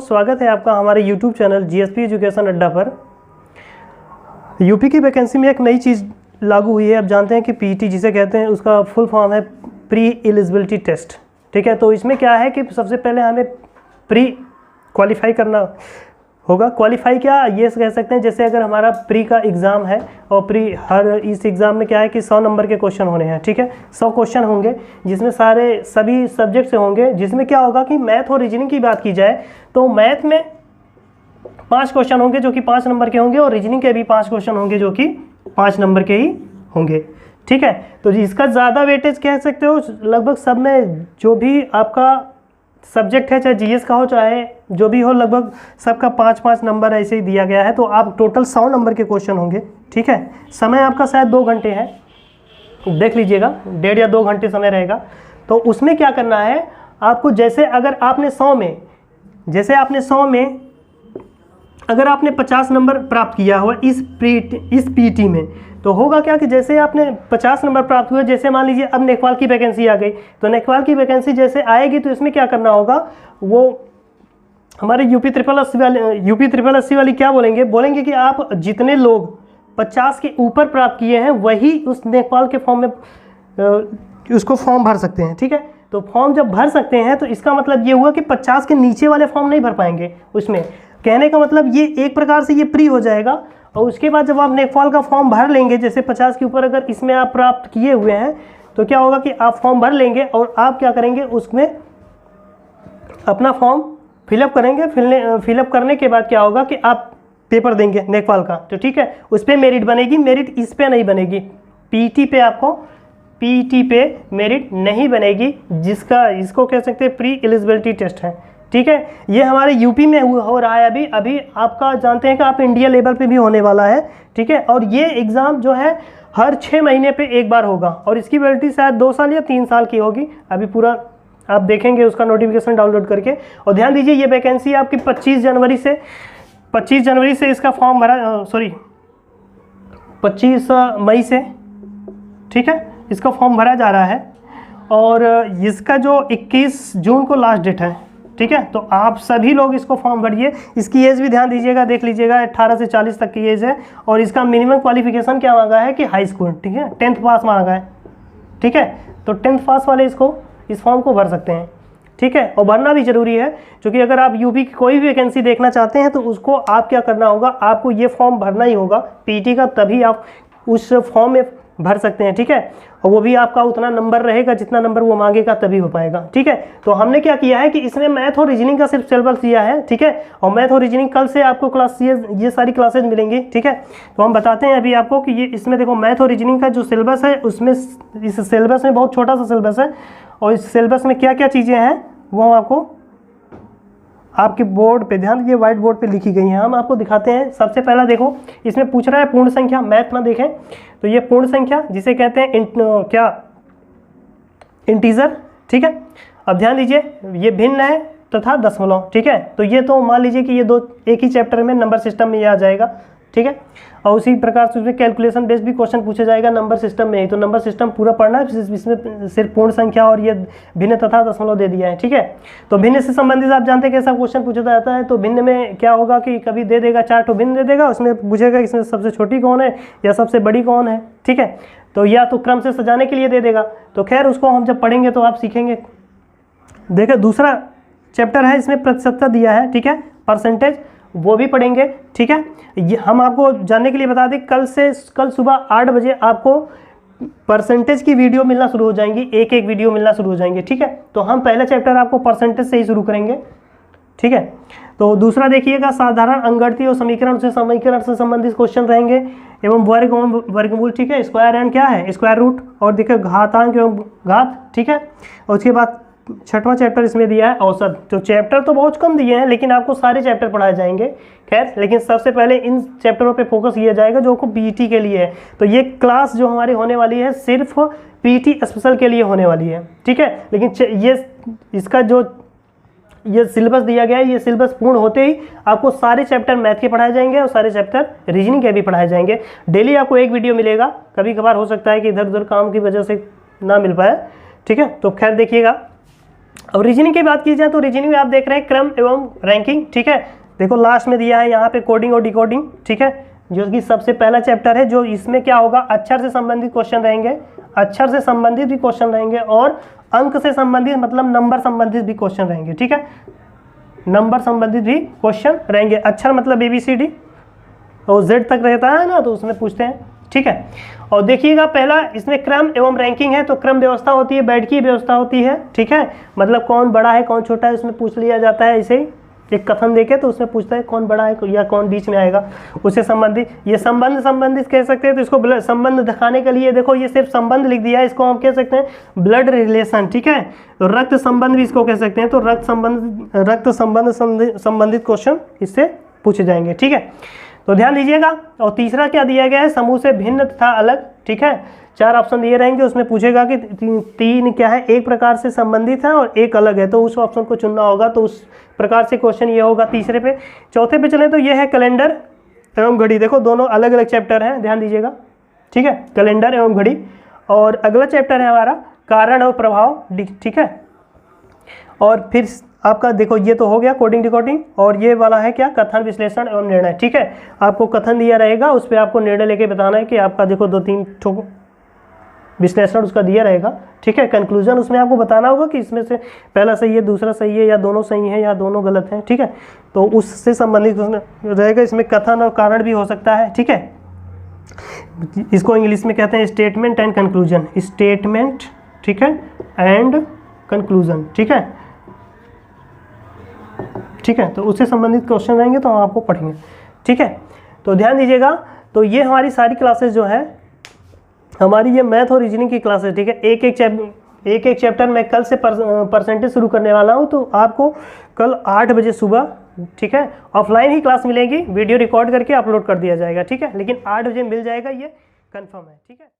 स्वागत है आपका हमारे YouTube चैनल जीएसपी एजुकेशन अड्डा पर। यूपी की वैकेंसी में एक नई चीज़ लागू हुई है। आप जानते हैं कि पीटी जिसे कहते हैं उसका फुल फॉर्म है प्री एलिजिबिलिटी टेस्ट। ठीक है, तो इसमें क्या है कि सबसे पहले हमें प्री क्वालिफाई करना होगा। क्वालिफाई क्या ये कह सकते हैं, जैसे अगर हमारा प्री का एग्ज़ाम है और प्री हर इस एग्ज़ाम में क्या है कि 100 नंबर के क्वेश्चन होने हैं। ठीक है, 100 क्वेश्चन होंगे जिसमें सभी सब्जेक्ट से होंगे, जिसमें क्या होगा कि मैथ और रीजनिंग की बात की जाए तो मैथ में 5 क्वेश्चन होंगे जो कि 5 नंबर के होंगे और रीजनिंग के भी 5 क्वेश्चन होंगे जो कि 5 नंबर के ही होंगे। ठीक है, तो इसका ज़्यादा वेटेज कह सकते हो लगभग सब में, जो भी आपका सब्जेक्ट है, चाहे जीएस का हो चाहे जो भी हो, लगभग सबका 5-5 नंबर ऐसे ही दिया गया है। तो आप टोटल 100 नंबर के क्वेश्चन होंगे। ठीक है, समय आपका शायद 2 घंटे है, देख लीजिएगा, 1.5 या 2 घंटे समय रहेगा। तो उसमें क्या करना है आपको, जैसे अगर आपने 100 में अगर आपने 50 नंबर प्राप्त किया हुआ इस पीटी में, तो होगा क्या कि जैसे आपने 50 नंबर प्राप्त हुए, जैसे मान लीजिए अब नेकवाल की वैकेंसी आ गई, तो नेकवाल की वैकेंसी जैसे आएगी तो इसमें क्या करना होगा, वो हमारे यूपी ट्रिपल एससी वाली क्या बोलेंगे कि आप जितने लोग 50 के ऊपर प्राप्त किए हैं वही उस नेकवाल के फॉर्म में उसको फॉर्म भर सकते हैं। ठीक है, तो फॉर्म जब भर सकते हैं तो इसका मतलब ये हुआ कि 50 के नीचे वाले फॉर्म नहीं भर पाएंगे। उसमें कहने का मतलब ये एक प्रकार से ये प्री हो जाएगा। और उसके बाद जब आप नेकफॉल का फॉर्म भर लेंगे, जैसे 50 के ऊपर अगर इसमें आप प्राप्त किए हुए हैं, तो क्या होगा कि आप फॉर्म भर लेंगे और आप क्या करेंगे, उसमें अपना फॉर्म फिलअप करेंगे। फिलअप करने के बाद क्या होगा कि आप पेपर देंगे नेकफॉल का, तो ठीक है, उस पर मेरिट बनेगी। मेरिट इस पर नहीं बनेगी, पीटी पे मेरिट नहीं बनेगी, इसको कह सकते हैं प्री एलिजिबिलिटी टेस्ट है। ठीक है, ये हमारे यूपी में हो रहा है अभी आपका जानते हैं कि आप इंडिया लेवल पे भी होने वाला है। ठीक है, और ये एग्ज़ाम जो है हर 6 महीने पे एक बार होगा और इसकी वैलिडिटी शायद 2 साल या 3 साल की होगी। अभी पूरा आप देखेंगे उसका नोटिफिकेशन डाउनलोड करके। और ध्यान दीजिए, ये वैकेंसी आपकी 25 जनवरी से इसका फॉर्म भरा, 25 मई से, ठीक है, इसका फॉर्म भरा जा रहा है और इसका जो 21 जून को लास्ट डेट है। ठीक है, तो आप सभी लोग इसको फॉर्म भरिए। इसकी एज भी ध्यान दीजिएगा, देख लीजिएगा, 18 से 40 तक की एज है और इसका मिनिमम क्वालिफिकेशन क्या मांगा है कि हाई स्कूल। ठीक है, 10th पास मांगा है। ठीक है, तो 10th पास वाले इस फॉर्म को भर सकते हैं। ठीक है, और भरना भी जरूरी है, क्योंकि अगर आप यूपी की कोई भी वैकेंसी देखना चाहते हैं तो उसको आप क्या करना होगा, आपको ये फॉर्म भरना ही होगा पीटी का, तभी आप उस फॉर्म में भर सकते हैं। ठीक है, और वो भी आपका उतना नंबर रहेगा जितना नंबर वो मांगेगा तभी हो पाएगा। ठीक है, तो हमने क्या किया है कि इसमें मैथ और रीजनिंग का सिर्फ सिलेबस दिया है। ठीक है, और मैथ और रीजनिंग कल से आपको ये सारी क्लासेज मिलेंगी। ठीक है, तो हम बताते हैं अभी आपको कि ये इसमें देखो मैथ और रीजनिंग का जो सिलेबस है, उसमें इस सिलेबस में बहुत छोटा सा सिलेबस है और इस सिलेबस में क्या क्या चीज़ें हैं वो आपको आपके बोर्ड पे, ध्यान दीजिए, व्हाइट बोर्ड पे लिखी गई हैं, हम आपको दिखाते हैं। सबसे पहला देखो, इसमें पूछ रहा है पूर्ण संख्या। मैथ में देखें तो ये पूर्ण संख्या जिसे कहते हैं इंटीजर। ठीक है, अब ध्यान दीजिए, ये भिन्न है तथा दशमलव। ठीक है, तो ये तो मान लीजिए कि ये दो एक ही चैप्टर में नंबर सिस्टम में ये आ जाएगा। ठीक है, और उसी प्रकार से उसमें कैलकुलेशन बेस्ड भी क्वेश्चन पूछा जाएगा नंबर सिस्टम में ही। तो नंबर सिस्टम पूरा पढ़ना है, इसमें सिर्फ पूर्ण संख्या और ये भिन्न तथा दशमलव दे दिया है। ठीक है, तो भिन्न से संबंधित आप जानते हैं कैसा क्वेश्चन पूछा जाता है। तो भिन्न में क्या होगा कि कभी दे देगा 4 ठो भिन्न दे देगा, उसमें पूछेगा इसमें सबसे छोटी कौन है या सबसे बड़ी कौन है। ठीक है, तो या तो क्रम से सजाने के लिए दे देगा। तो खैर उसको हम जब पढ़ेंगे तो आप सीखेंगे। देखिए, दूसरा चैप्टर है, इसमें प्रतिशतता दिया है। ठीक है, परसेंटेज, वो भी पढ़ेंगे। ठीक है, ये हम आपको जानने के लिए बता दें, कल सुबह 8 बजे आपको परसेंटेज की वीडियो मिलना शुरू हो जाएंगी, एक वीडियो मिलना शुरू हो जाएंगे। ठीक है, तो हम पहला चैप्टर आपको परसेंटेज से ही शुरू करेंगे। ठीक है, तो दूसरा देखिएगा, साधारण अंकगणित और समीकरण से संबंधित क्वेश्चन रहेंगे एवं वर्गमूल। ठीक है, स्क्वायर एंड क्या है, स्क्वायर रूट, और देखिए घातांक एवं घात। ठीक है, और उसके बाद 6वां चैप्टर इसमें दिया है औसत। तो चैप्टर तो बहुत कम दिए हैं लेकिन आपको सारे चैप्टर पढ़ाए जाएंगे। खैर, लेकिन सबसे पहले इन चैप्टरों पे फोकस किया जाएगा जो को पीटी के लिए है। तो ये क्लास जो हमारी होने वाली है सिर्फ पीटी स्पेशल के लिए होने वाली है। ठीक है, लेकिन ये इसका जो ये सिलेबस दिया गया है, ये सिलेबस पूर्ण होते ही आपको सारे चैप्टर मैथ के पढ़ाए जाएंगे और सारे चैप्टर रीजनिंग के भी पढ़ाए जाएंगे। डेली आपको एक वीडियो मिलेगा, कभी कभार हो सकता है कि इधर उधर काम की वजह से ना मिल पाए। ठीक है, तो खैर देखिएगा, और रीजनिंग की बात की जाए तो रीजनिंग में आप देख रहे हैं क्रम एवं रैंकिंग, ठीक है। देखो लास्ट में दिया है यहाँ पे कोडिंग और डिकोडिंग, ठीक है, जो कि सबसे पहला चैप्टर है। जो इसमें क्या होगा, अक्षर से संबंधित क्वेश्चन रहेंगे, अक्षर से संबंधित भी क्वेश्चन रहेंगे और अंक से संबंधित मतलब नंबर संबंधित भी क्वेश्चन रहेंगे, ठीक है, नंबर संबंधित भी क्वेश्चन रहेंगे। अक्षर मतलब ABCD और Z तक रहता है ना, तो उसमें पूछते हैं, ठीक है। और देखिएगा पहला इसमें क्रम एवं रैंकिंग है, तो क्रम व्यवस्था होती है, बैठ की व्यवस्था होती है, ठीक है, मतलब कौन बड़ा है कौन छोटा है उसमें पूछ लिया जाता है। ऐसे ही एक कथन देके तो उसमें पूछता है कौन बड़ा है या कौन बीच में आएगा, उससे संबंधित। ये संबंधित कह सकते हैं, तो इसको संबंध दिखाने के लिए देखो ये सिर्फ संबंध लिख दिया है, इसको हम कह सकते हैं ब्लड रिलेशन, ठीक है। तो रक्त संबंध भी इसको कह सकते हैं, तो रक्त संबंध संबंधित क्वेश्चन इससे पूछे जाएंगे, ठीक है। तो ध्यान दीजिएगा। और तीसरा क्या दिया गया है, समूह से भिन्न तथा अलग, ठीक है। 4 ऑप्शन दिए रहेंगे, उसमें पूछेगा कि 3 क्या है, एक प्रकार से संबंधित है और एक अलग है, तो उस ऑप्शन को चुनना होगा। तो उस प्रकार से क्वेश्चन ये होगा तीसरे पे। चौथे पे चले तो ये है कैलेंडर एवं घड़ी। देखो दोनों अलग अलग चैप्टर हैं, ध्यान दीजिएगा, ठीक है, कैलेंडर एवं घड़ी। और अगला चैप्टर है हमारा कारण और प्रभाव, ठीक है। और फिर आपका देखो ये तो हो गया कोडिंग डिकोडिंग, और ये वाला है क्या, कथन विश्लेषण एवं निर्णय, ठीक है। आपको कथन दिया रहेगा, उस पर आपको निर्णय लेके बताना है कि आपका देखो 2-3 ठोक विश्लेषण उसका दिया रहेगा, ठीक है। कंक्लूजन उसमें आपको बताना होगा कि इसमें से पहला सही है, दूसरा सही है, या दोनों सही है, या दोनों गलत हैं, ठीक है। तो उससे संबंधित रहेगा। इसमें कथन और कारण भी हो सकता है, ठीक है। इसको इंग्लिश में कहते हैं स्टेटमेंट एंड कंक्लूजन, स्टेटमेंट, ठीक है, एंड कंक्लूजन, ठीक है, ठीक है। तो उससे संबंधित क्वेश्चन रहेंगे तो हम आपको पढ़ेंगे, ठीक है। तो ध्यान दीजिएगा। तो ये हमारी सारी क्लासेस जो है, हमारी ये मैथ और रीजनिंग की क्लासेस, ठीक है। एक एक चैप्टर मैं कल से परसेंटेज शुरू करने वाला हूँ, तो आपको कल 8 बजे सुबह, ठीक है, ऑफलाइन ही क्लास मिलेगी, वीडियो रिकॉर्ड करके अपलोड कर दिया जाएगा, ठीक है, लेकिन 8 बजे मिल जाएगा, ये कंफर्म है, ठीक है।